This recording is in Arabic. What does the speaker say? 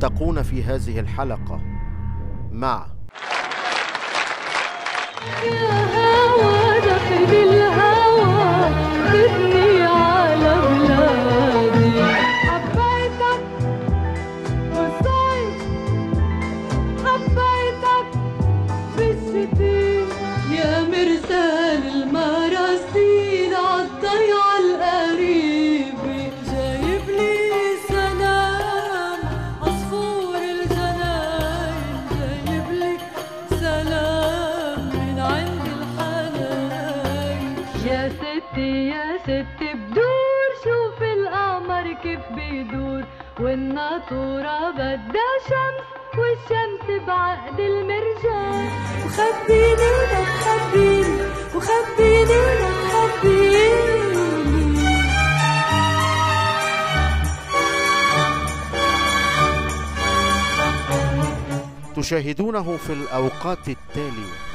تلتقون في هذه الحلقة مع يا هوى دخل الهوى خدني على بلادي، حبيتك بالصيف حبيتك بالشتي، يا مرسال المراسيل عالضيعة القريبة، جايب لي سلام عصفور الجناين، جايب لي سلام من عند الحناين. يا ستي يا ستي بدور شوف القمر كيف بيدور، والناطورة بدها شمس والشمس بعقد المرجان، وخبيني ولا تخبيني وخبيني ولا تخبيني. تشاهدونه في الأوقات التالية.